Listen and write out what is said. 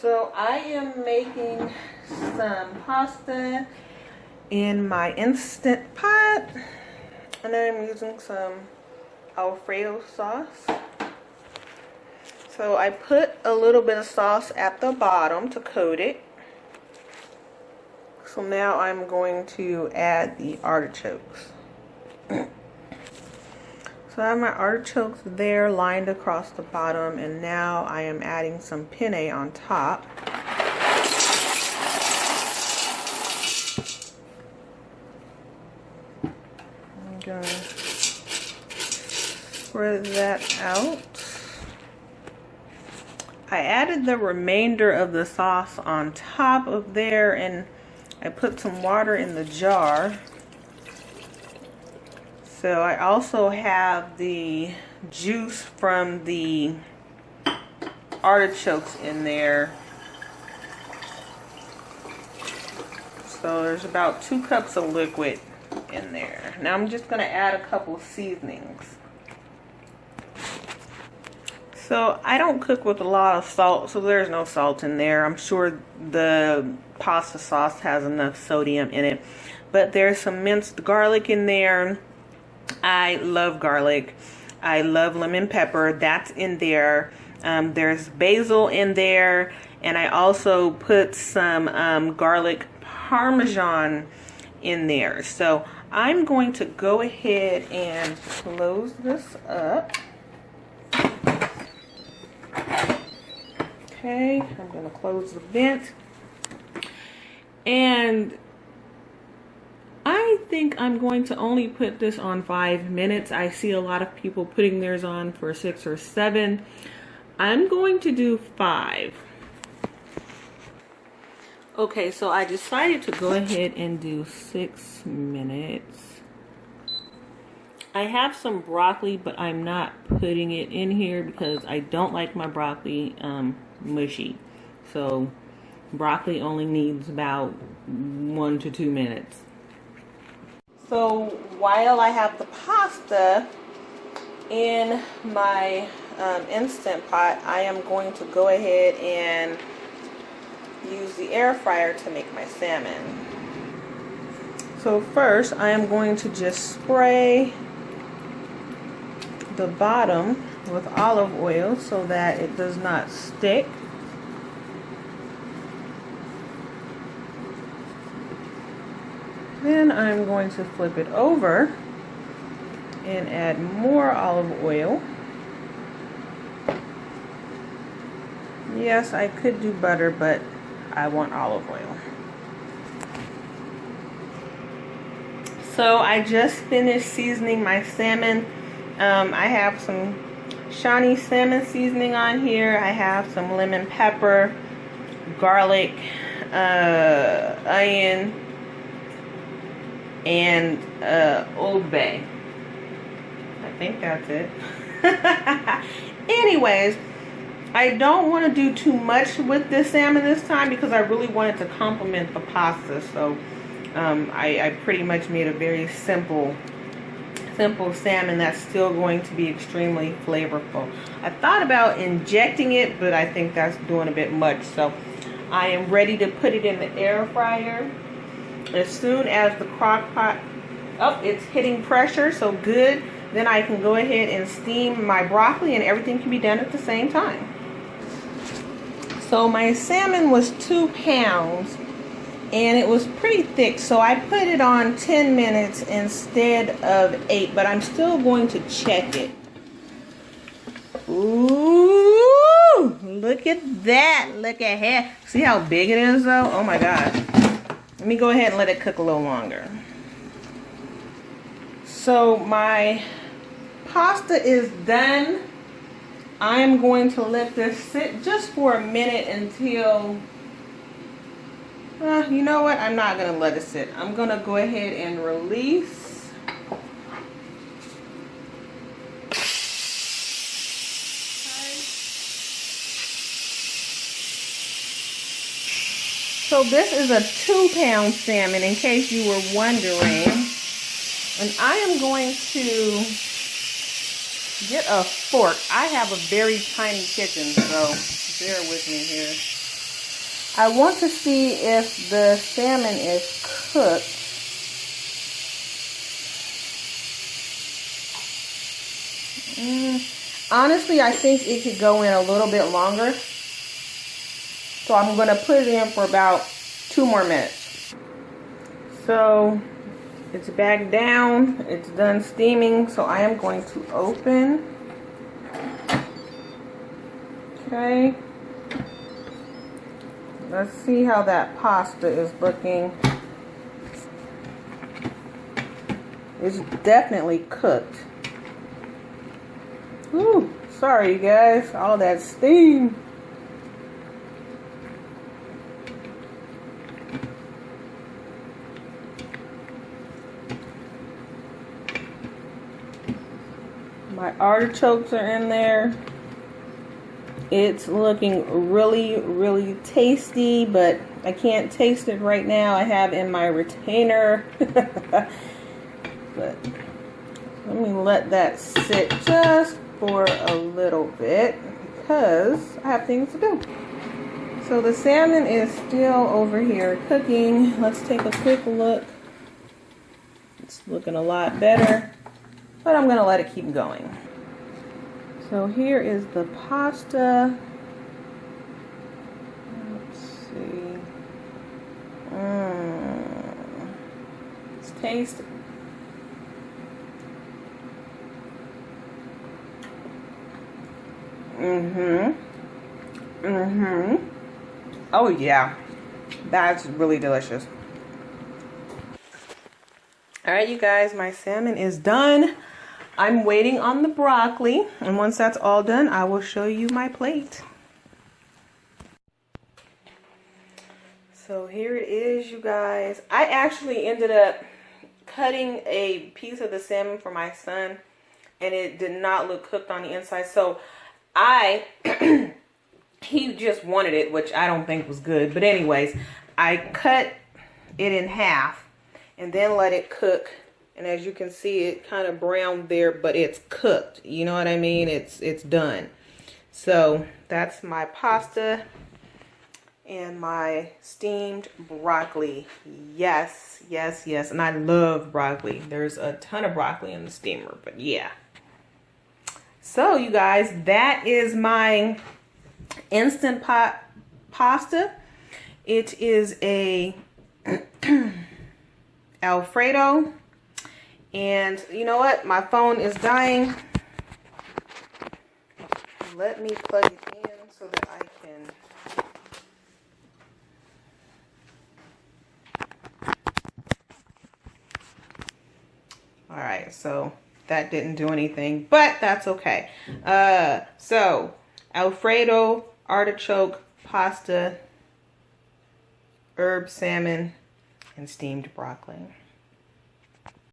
So I am making some pasta in my Instant Pot, and I'm using some Alfredo sauce. So I put a little bit of sauce at the bottom to coat it. So now I'm going to add the artichokes. So I have my artichokes there lined across the bottom, and now I am adding some penne on top. I'm gonna spread that out. I added the remainder of the sauce on top of there, and I put some water in the jar. So I also have the juice from the artichokes in there. So there's about 2 cups of liquid in there. Now I'm just going to add a couple seasonings. So I don't cook with a lot of salt, so there's no salt in there. I'm sure the pasta sauce has enough sodium in it. But there's some minced garlic in there. I love garlic. I love lemon pepper. That's in there. There's basil in there. And I also put some garlic parmesan in there. So I'm going to go ahead and close this up. Okay, I'm going to close the vent. And I think I'm going to only put this on 5 minutes. I see a lot of people putting theirs on for 6 or 7. I'm going to do 5. Okay, so I decided to go ahead and do 6 minutes. I have some broccoli, but I'm not putting it in here because I don't like my broccoli mushy. So broccoli only needs about 1 to 2 minutes. So while I have the pasta in my Instant Pot, I am going to go ahead and use the air fryer to make my salmon. So first I am going to just spray the bottom with olive oil so that it does not stick. Then I'm going to flip it over and add more olive oil. Yes, I could do butter, but I want olive oil. So I just finished seasoning my salmon. I have some Shawnee salmon seasoning on here. I have some lemon pepper, garlic, onion, and Old Bay. I think that's it. Anyways, I don't want to do too much with this salmon this time because I really wanted to complement the pasta. So I pretty much made a very simple salmon that's still going to be extremely flavorful. I thought about injecting it, but I think that's doing a bit much. So I am ready to put it in the air fryer. As soon as the crock pot, it's hitting pressure, so good. Then I can go ahead and steam my broccoli and everything can be done at the same time. So my salmon was 2 pounds and it was pretty thick, so I put it on 10 minutes instead of 8, but I'm still going to check it. Ooh, look at that. Look at here. See how big it is though? Oh my God. Let me go ahead and let it cook a little longer. So my pasta is done. I'm going to let this sit just for a minute until, you know what? I'm not going to let it sit. I'm going to go ahead and release. So this is a 2-pound salmon, in case you were wondering. And I am going to get a fork. I have a very tiny kitchen, so bear with me here. I want to see if the salmon is cooked. Honestly, I think it could go in a little bit longer. So I'm going to put it in for about 2 more minutes. So it's back down. It's done steaming. So I am going to open. Okay. Let's see how that pasta is looking. It's definitely cooked. Ooh, sorry you guys, all that steam. My artichokes are in there. It's looking really, really tasty, but I can't taste it right now. I have in my retainer. But let me let that sit just for a little bit because I have things to do. So the salmon is still over here cooking. Let's take a quick look. It's looking a lot better, but I'm gonna let it keep going. So here is the pasta. Let's see. Let's taste it. Oh yeah, that's really delicious. All right, you guys, my salmon is done. I'm waiting on the broccoli, and once that's all done, I will show you my plate. So here it is, you guys. I actually ended up cutting a piece of the salmon for my son, and it did not look cooked on the inside. So he just wanted it, which I don't think was good. But anyways, I cut it in half and then let it cook. And as you can see, it kind of browned there, but it's cooked. You know what I mean? It's done. So that's my pasta and my steamed broccoli. Yes, yes, yes. And I love broccoli. There's a ton of broccoli in the steamer, but yeah. So you guys, that is my instant pot pasta. It is a Alfredo. And you know what? My phone is dying. Let me plug it in so that I can. All right, so that didn't do anything, but that's okay. So Alfredo, artichoke, pasta, herb salmon, and steamed broccoli.